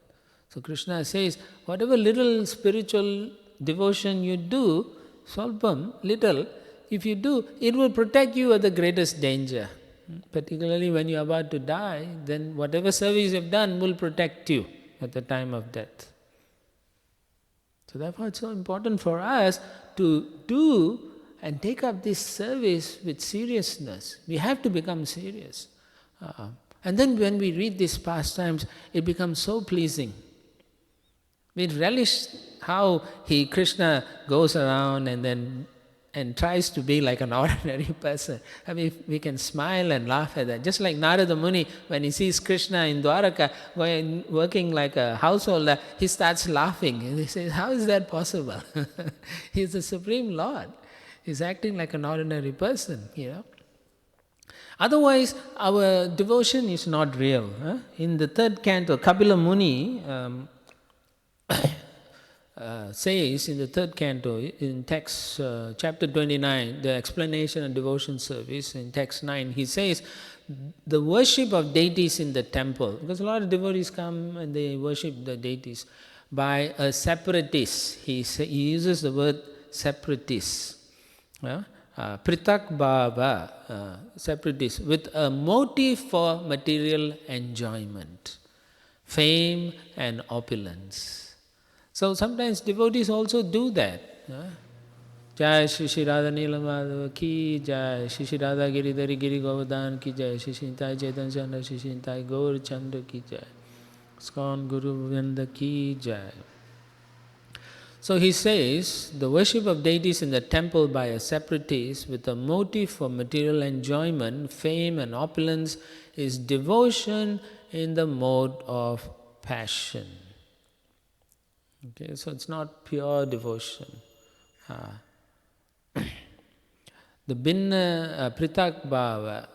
Speaker 2: So Krishna says, whatever little spiritual devotion you do, swalpam, little, if you do, it will protect you at the greatest danger. Particularly when you are about to die, then whatever service you have done will protect you at the time of death. So therefore it's so important for us to do and take up this service with seriousness. We have to become serious. And then when we read these pastimes, it becomes so pleasing. We relish how Krishna goes around and tries to be like an ordinary person. I mean, we can smile and laugh at that. Just like Narada Muni, when he sees Krishna in Dwaraka working like a householder, he starts laughing. And he says, how is that possible? He's the Supreme Lord. He's acting like an ordinary person, Otherwise, our devotion is not real. In the 3rd canto, Kapila Muni says in the 3rd canto, in text chapter 29, the explanation of devotion service, in text 9, he says, the worship of deities in the temple, because a lot of devotees come and they worship the deities, by a separatist. He uses the word separatist. Pritak Bhava, separatist, with a motive for material enjoyment, fame and opulence. So sometimes devotees also do that. Jai Shri Shri Radha Nilamadhava ki Jai, Shri Shri Radha Giridhari Giri Govardhan ki Jai, Shri Shri Nitai Chaitanya Chandra, Shri Shri Nitai Gaur Chandra ki Jai, Iskcon Guru Vrinda ki Jai. So he says, the worship of deities in the temple by a separatist with a motive for material enjoyment, fame and opulence is devotion in the mode of passion. Okay, so it's not pure devotion. The Bhinna Pritak Bhava,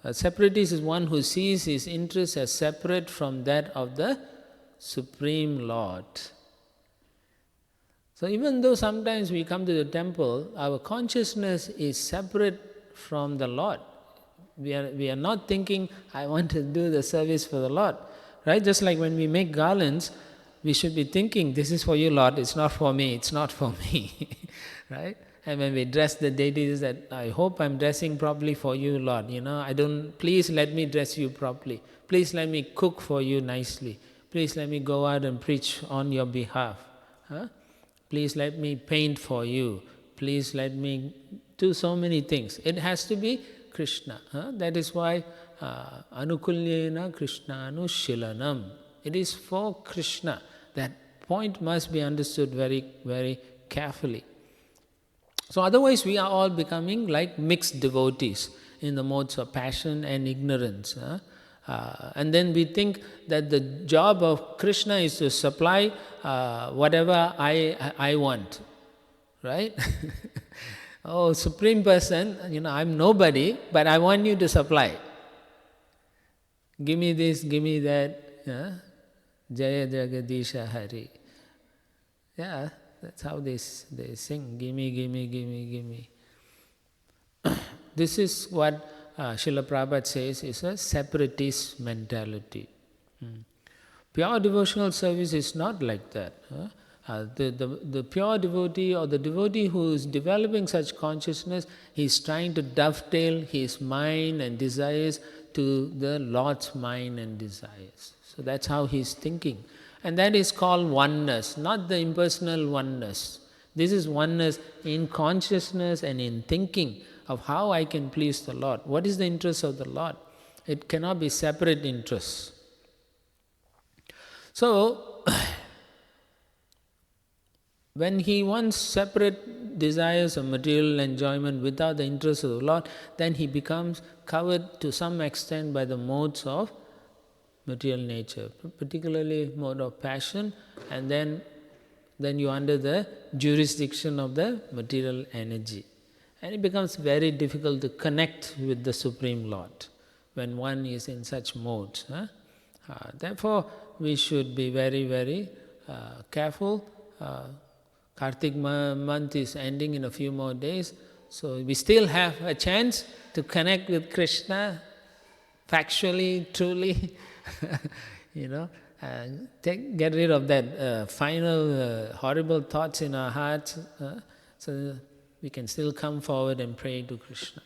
Speaker 2: a separatist is one who sees his interests as separate from that of the Supreme Lord. So even though sometimes we come to the temple, our consciousness is separate from the Lord. We are not thinking, I want to do the service for the Lord. Right? Just like when we make garlands, we should be thinking, this is for you, Lord, it's not for me, it's not for me. Right? And when we dress the deities, that I hope I'm dressing properly for you, Lord. Please let me dress you properly. Please let me cook for you nicely. Please let me go out and preach on your behalf. Huh? Please let me paint for you. Please let me do so many things. It has to be Krishna. That is why Anukulyena Krishna Anushilanam. It is for Krishna. That point must be understood very, very carefully. So otherwise we are all becoming like mixed devotees in the modes of passion and ignorance. And then we think that the job of Krishna is to supply whatever I want, right? Oh, Supreme Person, I'm nobody, but I want you to supply. Give me this, give me that. Jaya Jagadisha Hari. Yeah, that's how they sing. Gimme, gimme, gimme, gimme. This is what Srila Prabhupada says is a separatist mentality. Pure devotional service is not like that. The pure devotee or the devotee who is developing such consciousness, he is trying to dovetail his mind and desires to the Lord's mind and desires. So that's how he is thinking. And that is called oneness, not the impersonal oneness. This is oneness in consciousness and in thinking of how I can please the Lord. What is the interest of the Lord? It cannot be separate interests. So, when he wants separate desires of material enjoyment without the interest of the Lord, then he becomes covered to some extent by the modes of material nature, particularly mode of passion, and then you're under the jurisdiction of the material energy. And it becomes very difficult to connect with the Supreme Lord when one is in such modes. Therefore, we should be very, very careful. Kartik month is ending in a few more days, so we still have a chance to connect with Krishna factually, truly. Get rid of that final horrible thoughts in our hearts, so we can still come forward and pray to Krishna.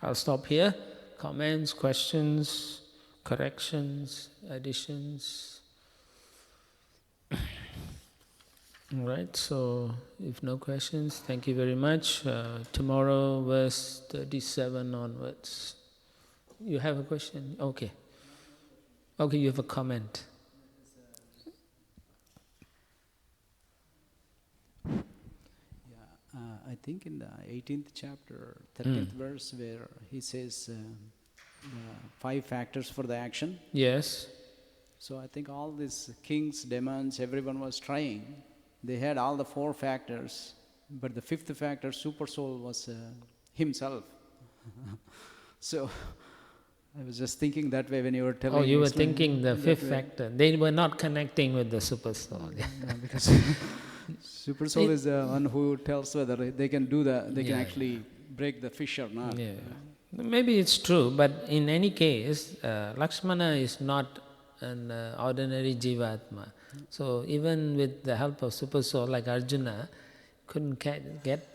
Speaker 2: I'll stop here. Comments, questions, corrections, additions. All right, so if no questions, thank you very much. Tomorrow, verse 37 onwards. You have a question? Okay. Okay, you have a comment.
Speaker 3: I think in the 18th chapter, 13th verse, where he says 5 factors for the action.
Speaker 2: Yes.
Speaker 3: So I think all these kings, demons, everyone was trying. They had all the 4 factors, but the 5th factor, super soul, was himself. So I was just thinking that way when you were telling.
Speaker 2: Oh, you were thinking the 5th factor. They were not connecting with the super soul.
Speaker 3: Because super soul is the one who tells whether they can do they can actually break the fish or not.
Speaker 2: Yeah. Maybe it's true, but in any case, Lakshmana is not an ordinary Jivatma. So even with the help of super soul like Arjuna, couldn't get,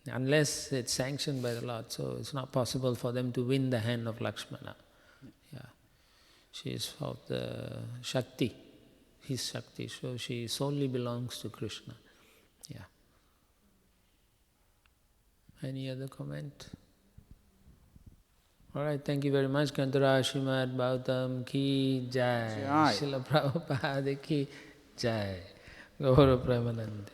Speaker 2: unless it's sanctioned by the Lord. So it's not possible for them to win the hand of Lakshmana. Yeah, she is of the Shakti, his Shakti. So she solely belongs to Krishna. Yeah. Any other comment? Alright, thank you very much. Kantara Srimad Bhagavatam ki jai.
Speaker 3: Jai.
Speaker 2: Srila Prabhupada ki jai. Gaura Premanande.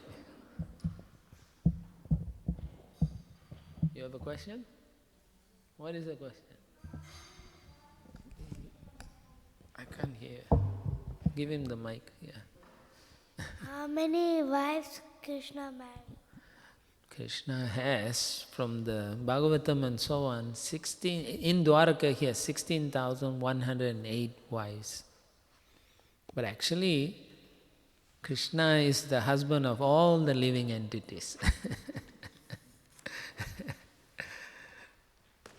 Speaker 2: You have a question? What is the question? I can't hear. Give him the mic, yeah.
Speaker 4: How many wives Krishna married?
Speaker 2: Krishna has, from the Bhagavatam and so on, 16, in Dwaraka he has 16,108 wives. But actually, Krishna is the husband of all the living entities.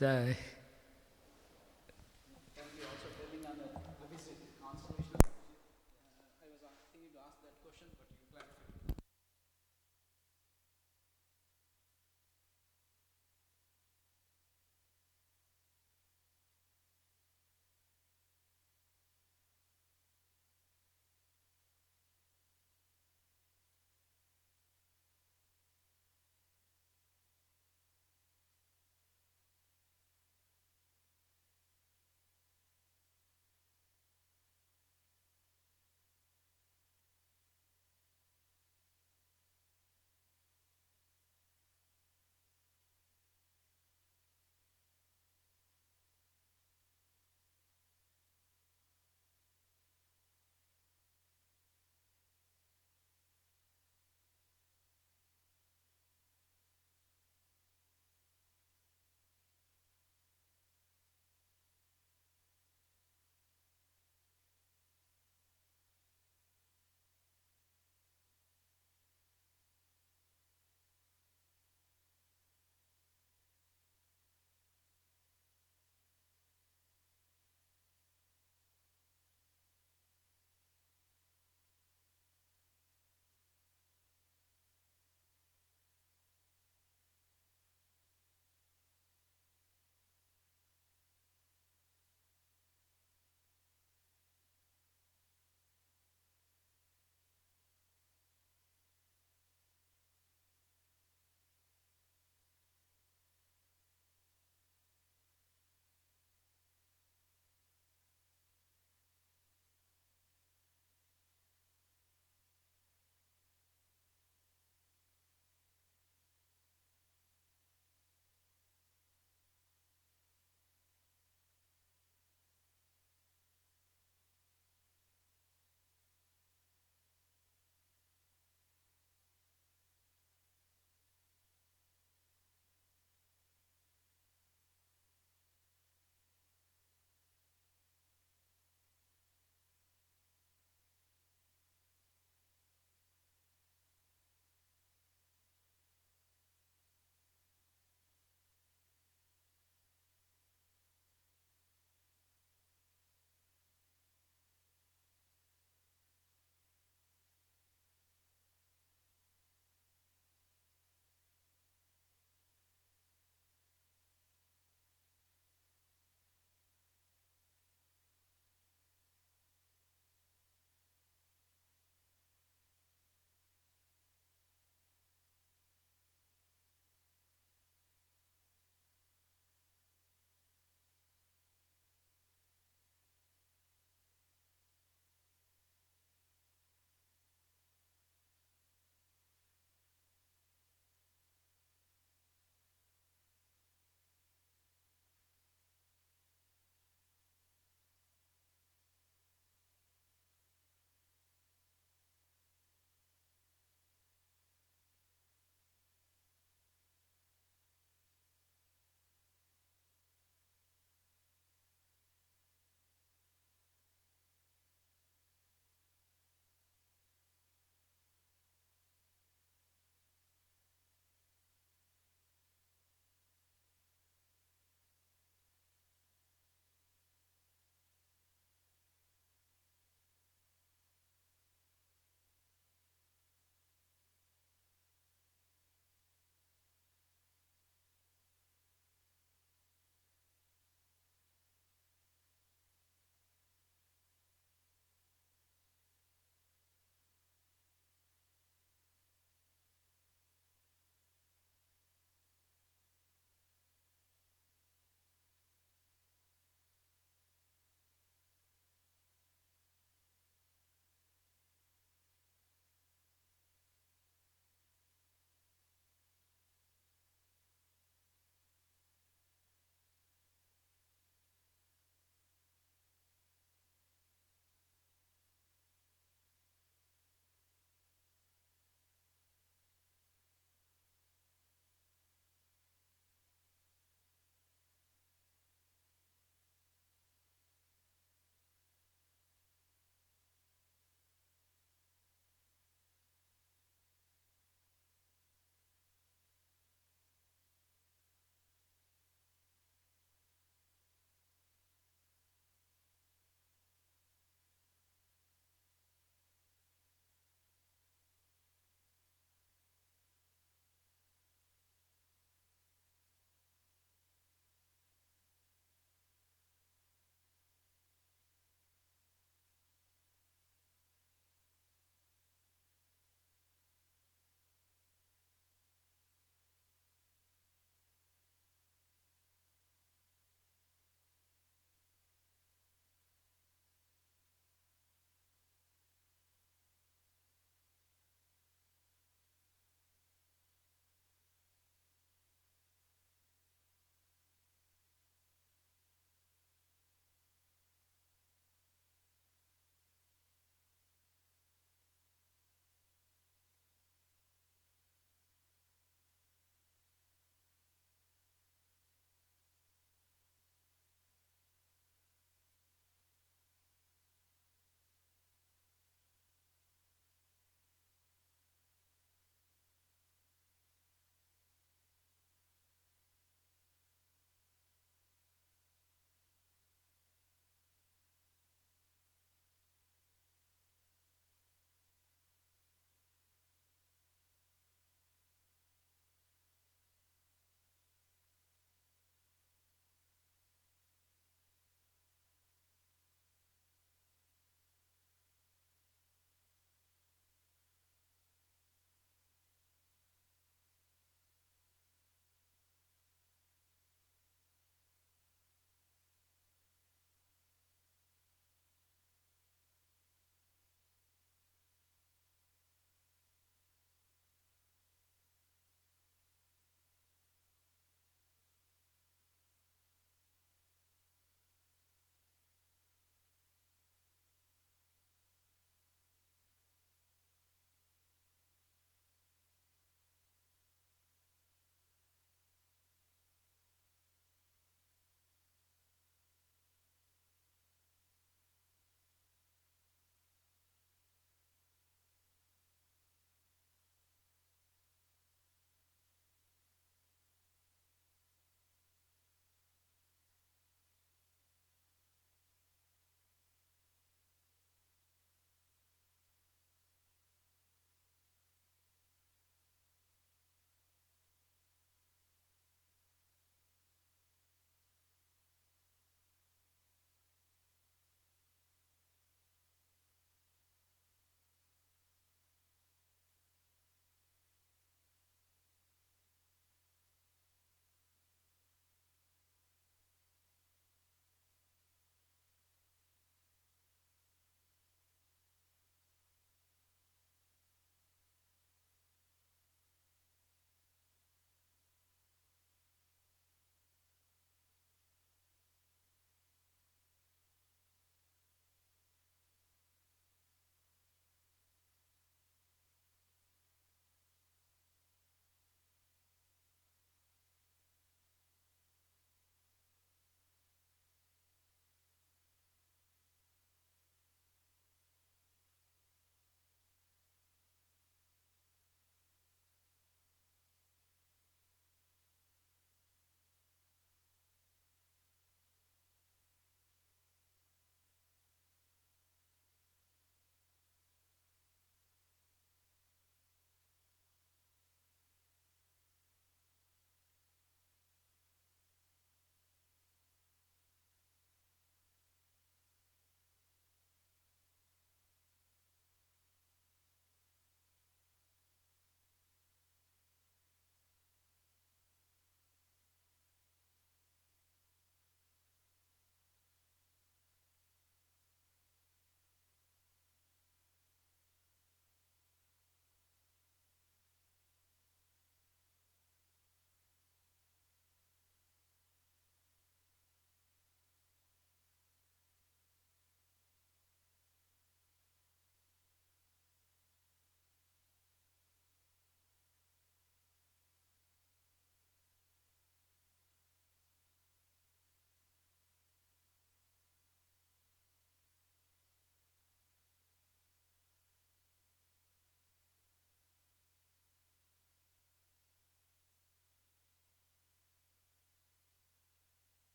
Speaker 2: Jai.